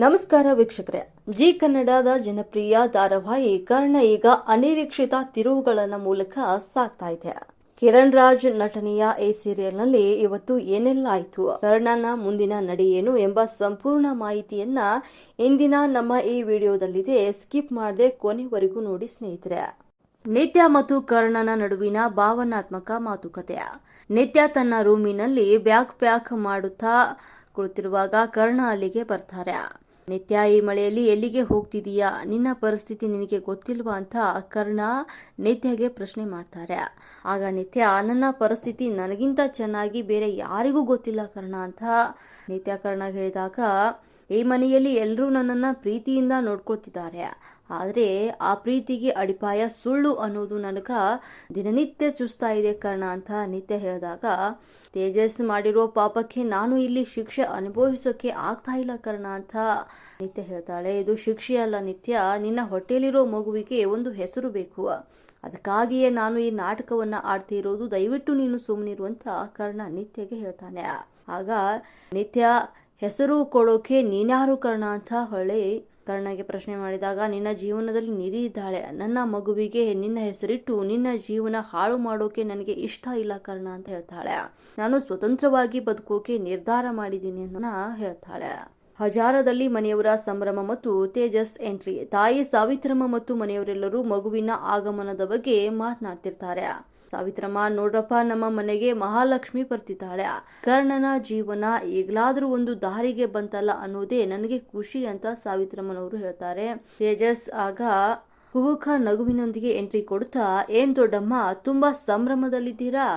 ನಮಸ್ಕಾರ ವೀಕ್ಷಕರೇ. ಜಿ ಕನ್ನಡದ ಜನಪ್ರಿಯ ಧಾರಾವಾಹಿ ಕರ್ಣ ಈಗ ಅನಿರೀಕ್ಷಿತ ತಿರುವುಗಳ ಮೂಲಕ ಸಾಗ್ತಾ ಇದೆ. ಕಿರಣ್ ರಾಜ್ ನಟನೆಯ ಈ ಸೀರಿಯಲ್ನಲ್ಲಿ ಇವತ್ತು ಏನೆಲ್ಲ ಆಯಿತು, ಕರ್ಣನ ಮುಂದಿನ ನಡೆ ಏನು ಎಂಬ ಸಂಪೂರ್ಣ ಮಾಹಿತಿಯನ್ನ ಇಂದಿನ ನಮ್ಮ ಈ ವಿಡಿಯೋದಲ್ಲಿದೆ. ಸ್ಕಿಪ್ ಮಾಡದೆ ಕೊನೆವರೆಗೂ ನೋಡಿ ಸ್ನೇಹಿತರೆ. ನಿತ್ಯ ಮತ್ತು ಕರ್ಣನ ನಡುವಿನ ಭಾವನಾತ್ಮಕ ಮಾತುಕತೆ. ನಿತ್ಯ ತನ್ನ ರೂಮಿನಲ್ಲಿ ಬ್ಯಾಗ್ ಪ್ಯಾಕ್ ಮಾಡುತ್ತಾ ಕುಳಿತಿರುವಾಗ ಕರ್ಣ ಅಲ್ಲಿಗೆ ಬರ್ತಾರೆ. ನಿತ್ಯ, ಈ ಮಳೆಯಲ್ಲಿ ಎಲ್ಲಿಗೆ ಹೋಗ್ತಿದೀಯಾ, ನಿನ್ನ ಪರಿಸ್ಥಿತಿ ನಿನಗೆ ಗೊತ್ತಿಲ್ವಾ ಅಂತ ಕರ್ಣ ನಿತ್ಯಗೆ ಪ್ರಶ್ನೆ ಮಾಡ್ತಾರೆ. ಆಗ ನಿತ್ಯ, ನನ್ನ ಪರಿಸ್ಥಿತಿ ನನಗಿಂತ ಚೆನ್ನಾಗಿ ಬೇರೆ ಯಾರಿಗೂ ಗೊತ್ತಿಲ್ಲ ಕರ್ಣ ಅಂತ ನಿತ್ಯ ಕರ್ಣ ಹೇಳಿದಾಗ, ಈ ಮನೆಯಲ್ಲಿ ಎಲ್ಲರೂ ನನ್ನನ್ನು ಪ್ರೀತಿಯಿಂದ ನೋಡ್ಕೊಳ್ತಿದ್ದಾರೆ, ಆದರೆ ಆ ಪ್ರೀತಿಗೆ ಅಡಿಪಾಯ ಸುಳ್ಳು ಅನ್ನೋದು ನನಗ ದಿನನಿತ್ಯ ಚುಸ್ತಾ ಇದೆ ಕರ್ಣ ಅಂತ ನಿತ್ಯ ಹೇಳಿದಾಗ, ತೇಜಸ್ ಮಾಡಿರೋ ಪಾಪಕ್ಕೆ ನಾನು ಇಲ್ಲಿ ಶಿಕ್ಷೆ ಅನುಭವಿಸೋಕೆ ಆಗ್ತಾ ಇಲ್ಲ ಕರ್ಣ ಅಂತ ನಿತ್ಯ ಹೇಳ್ತಾಳೆ. ಇದು ಶಿಕ್ಷೆ ಅಲ್ಲ ನಿತ್ಯ, ನಿನ್ನ ಹೊಟ್ಟೆಲಿರೋ ಮಗುವಿಗೆ ಒಂದು ಹೆಸರು ಬೇಕು, ಅದಕ್ಕಾಗಿಯೇ ನಾನು ಈ ನಾಟಕವನ್ನ ಆಡ್ತಿರೋದು, ದಯವಿಟ್ಟು ನೀನು ಸುಮ್ಮನಿರುವಂತ ಕರ್ಣ ನಿತ್ಯಗೆ ಹೇಳ್ತಾನೆ. ಆಗ ನಿತ್ಯ, ಹೆಸರು ಕೊಡೋಕೆ ನೀನ್ಯಾರು ಕರ್ಣ ಅಂತ ಹೊಳೆ ಕರ್ಣಗೆ ಪ್ರಶ್ನೆ ಮಾಡಿದಾಗ, ನಿನ್ನ ಜೀವನದಲ್ಲಿ ನಿಧಿ ಇದ್ದಾಳೆ, ನನ್ನ ಮಗುವಿಗೆ ನಿನ್ನ ಹೆಸರಿಟ್ಟು ನಿನ್ನ ಜೀವನ ಹಾಳು ಮಾಡೋಕೆ ನನಗೆ ಇಷ್ಟ ಇಲ್ಲ ಕರ್ಣ ಅಂತ ಹೇಳ್ತಾಳೆ. ನಾನು ಸ್ವತಂತ್ರವಾಗಿ ಬದುಕೋಕೆ ನಿರ್ಧಾರ ಮಾಡಿದ್ದೀನಿ ಅಂತ ಹೇಳ್ತಾಳೆ. ಹಜಾರದಲ್ಲಿ ಮನೆಯವರ ಸಂಭ್ರಮ ಮತ್ತು ತೇಜಸ್ ಎಂಟ್ರಿ. ತಾಯಿ ಸಾವಿತ್ರಮ್ಮ ಮತ್ತು ಮನೆಯವರೆಲ್ಲರೂ ಮಗುವಿನ ಆಗಮನದ ಬಗ್ಗೆ ಮಾತನಾಡ್ತಿರ್ತಾರೆ. ಸಾವಿತ್ರಮ್ಮ, ನೋಡ್ರಪ್ಪ, ನಮ್ಮ ಮನೆಗೆ ಮಹಾಲಕ್ಷ್ಮಿ ಬರ್ತಿದ್ದಾಳೆ, ಕರ್ಣನ ಜೀವನ ಈಗಲಾದ್ರೂ ಒಂದು ದಾರಿಗೆ ಬಂತಲ್ಲ ಅನ್ನೋದೇ ನನಗೆ ಖುಷಿ ಅಂತ ಸಾವಿತ್ರಮ್ಮನವರು ಹೇಳ್ತಾರೆ. ತೇಜಸ್ ಆಗ ಕುಹುಕ ನಗುವಿನೊಂದಿಗೆ ಎಂಟ್ರಿ ಕೊಡ್ತಾ, ಏನ್ ದೊಡ್ಡಮ್ಮ, ತುಂಬಾ ಸಂಭ್ರಮದಲ್ಲಿದ್ದೀರಾ,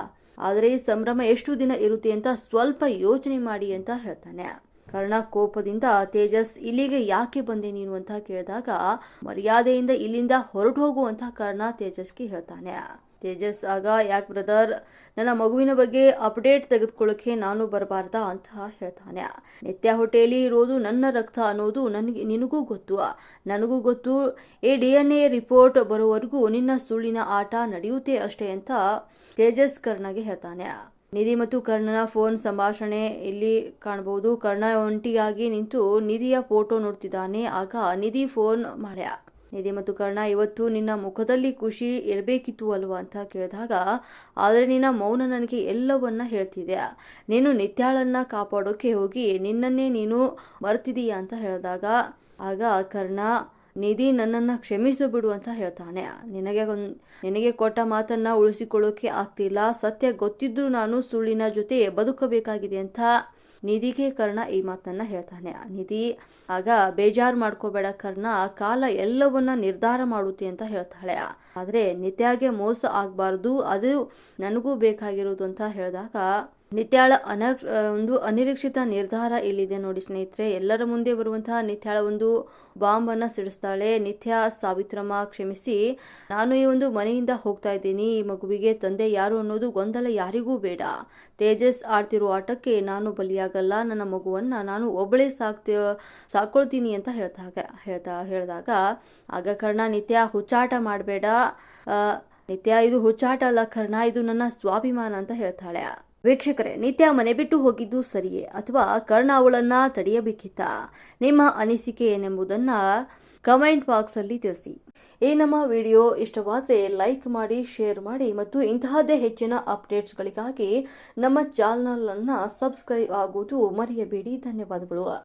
ಆದರೆ ಈ ಸಂಭ್ರಮ ಎಷ್ಟು ದಿನ ಇರುತ್ತೆ ಅಂತ ಸ್ವಲ್ಪ ಯೋಚನೆ ಮಾಡಿ ಅಂತ ಹೇಳ್ತಾನೆ. ಕರ್ಣ ಕೋಪದಿಂದ, ತೇಜಸ್, ಇಲ್ಲಿಗೆ ಯಾಕೆ ಬಂದೆ ನೀನು ಅಂತ ಕೇಳಿದಾಗ, ಮರ್ಯಾದೆಯಿಂದ ಇಲ್ಲಿಂದ ಹೊರಟು ಹೋಗು ಅಂತ ಕರ್ಣ ತೇಜಸ್ಗೆ ಹೇಳ್ತಾನೆ. ತೇಜಸ್ ಆಗ, ಯಾಕೆ ಬ್ರದರ್, ನನ್ನ ಮಗುವಿನ ಬಗ್ಗೆ ಅಪ್ಡೇಟ್ ತೆಗೆದುಕೊಳ್ಳೋಕೆ ನಾನು ಬರಬಾರ್ದಾ ಅಂತ ಹೇಳ್ತಾನೆ. ನಿತ್ಯ ಹೊಟ್ಟೆಯಲ್ಲಿ ಇರೋದು ನನ್ನ ರಕ್ತ ಅನ್ನೋದು ನಿನಗೂ ಗೊತ್ತು, ನನಗೂ ಗೊತ್ತು, ಈ DNA ರಿಪೋರ್ಟ್ ಬರೋವರೆಗೂ ನಿನ್ನ ಸುಳ್ಳಿನ ಆಟ ನಡೆಯುತ್ತೆ ಅಷ್ಟೇ ಅಂತ ತೇಜಸ್ ಕರ್ಣಗೆ ಹೇಳ್ತಾನೆ. ನಿಧಿ ಮತ್ತು ಕರ್ಣನ ಫೋನ್ ಸಂಭಾಷಣೆ ಇಲ್ಲಿ ಕಾಣಬಹುದು. ಕರ್ಣ ಒಂಟಿಯಾಗಿ ನಿಂತು ನಿಧಿಯ ಫೋಟೋ ನೋಡ್ತಿದ್ದಾನೆ. ಆಗ ನಿಧಿ ಫೋನ್ ಮಾಡ್ಯ, ನಿಧಿ ಮತ್ತು ಕರ್ಣ, ಇವತ್ತು ನಿನ್ನ ಮುಖದಲ್ಲಿ ಖುಷಿ ಇರಬೇಕಿತ್ತು ಅಲ್ವಾ ಅಂತ ಕೇಳಿದಾಗ, ಆದರೆ ನಿನ್ನ ಮೌನ ನನಗೆ ಎಲ್ಲವನ್ನ ಹೇಳ್ತಿದೆ, ನೀನು ನಿತ್ಯಾಳನ್ನ ಕಾಪಾಡೋಕೆ ಹೋಗಿ ನಿನ್ನನ್ನೇ ನೀನು ಮರ್ತಿದೀಯ ಅಂತ ಹೇಳಿದಾಗ, ಆಗ ಕರ್ಣ, ನಿಧಿ, ನನ್ನನ್ನು ಕ್ಷಮಿಸು ಬಿಡು ಅಂತ ಹೇಳ್ತಾನೆ. ನಿನಗೆ ಕೊಟ್ಟ ಮಾತನ್ನ ಉಳಿಸಿಕೊಳ್ಳೋಕೆ ಆಗ್ತಿಲ್ಲ, ಸತ್ಯ ಗೊತ್ತಿದ್ದು ನಾನು ಸುಳ್ಳಿನ ಜೊತೆ ಬದುಕಬೇಕಾಗಿದೆ ಅಂತ ನಿಧಿಗೆ ಕರ್ಣ ಈ ಮಾತನ್ನ ಹೇಳ್ತಾನೆ. ನಿಧಿ ಆಗ, ಬೇಜಾರು ಮಾಡ್ಕೋಬೇಡ ಕರ್ಣ, ಕಾಲ ಎಲ್ಲವನ್ನ ನಿರ್ಧಾರ ಮಾಡುತ್ತೆ ಅಂತ ಹೇಳ್ತಾಳೆ. ಆದ್ರೆ ನಿತ್ಯಾಗೆ ಮೋಸ ಆಗ್ಬಾರ್ದು, ಅದು ನನಗೂ ಬೇಕಾಗಿರೋದು ಅಂತ ಹೇಳಿದಾಗ, ನಿತ್ಯಾಳ ಒಂದು ಅನಿರೀಕ್ಷಿತ ನಿರ್ಧಾರ ಇಲ್ಲಿದೆ ನೋಡಿ ಸ್ನೇಹಿತರೆ. ಎಲ್ಲರ ಮುಂದೆ ಬರುವಂತಹ ನಿತ್ಯಾಳ ಒಂದು ಬಾಂಬ್ ಅನ್ನ ಸಿಡಿಸ್ತಾಳೆ. ನಿತ್ಯ, ಸಾವಿತ್ರಮ್ಮ ಕ್ಷಮಿಸಿ, ನಾನು ಈ ಒಂದು ಮನೆಯಿಂದ ಹೋಗ್ತಾ ಇದ್ದೀನಿ, ಈ ಮಗುವಿಗೆ ತಂದೆ ಯಾರು ಅನ್ನೋದು ಗೊಂದಲ ಯಾರಿಗೂ ಬೇಡ, ತೇಜಸ್ ಆಡ್ತಿರೋ ಆಟಕ್ಕೆ ನಾನು ಬಲಿಯಾಗಲ್ಲ, ನನ್ನ ಮಗುವನ್ನ ನಾನು ಒಬ್ಬಳೇ ಸಾಕೊಳ್ತೀನಿ ಅಂತ ಹೇಳಿದಾಗ ಆಗ ಕರ್ಣ, ನಿತ್ಯ ಹುಚ್ಚಾಟ ಮಾಡಬೇಡ ನಿತ್ಯ, ಇದು ಹುಚ್ಚಾಟ ಅಲ್ಲ ಕರ್ಣ, ಇದು ನನ್ನ ಸ್ವಾಭಿಮಾನ ಅಂತ ಹೇಳ್ತಾಳೆ. ವೀಕ್ಷಕರೇ, ನಿತ್ಯ ಮನೆ ಬಿಟ್ಟು ಹೋಗಿದ್ದು ಸರಿಯೇ ಅಥವಾ ಕರ್ಣ ಅವಳನ್ನ ತಡೆಯಬೇಕಿತ್ತ? ನಿಮ್ಮ ಅನಿಸಿಕೆ ಏನೆಂಬುದನ್ನ ಕಮೆಂಟ್ ಬಾಕ್ಸ್ ಅಲ್ಲಿ ತಿಳಿಸಿ. ಈ ನಮ್ಮ ವಿಡಿಯೋ ಇಷ್ಟವಾದ್ರೆ ಲೈಕ್ ಮಾಡಿ, ಶೇರ್ ಮಾಡಿ ಮತ್ತು ಇಂತಹದ್ದೇ ಹೆಚ್ಚಿನ ಅಪ್ಡೇಟ್ಸ್ಗಳಿಗಾಗಿ ನಮ್ಮ ಚಾನೆಲ್ ಅನ್ನ ಸಬ್ಸ್ಕ್ರೈಬ್ ಆಗುವುದು ಮರೆಯಬೇಡಿ. ಧನ್ಯವಾದಗಳು.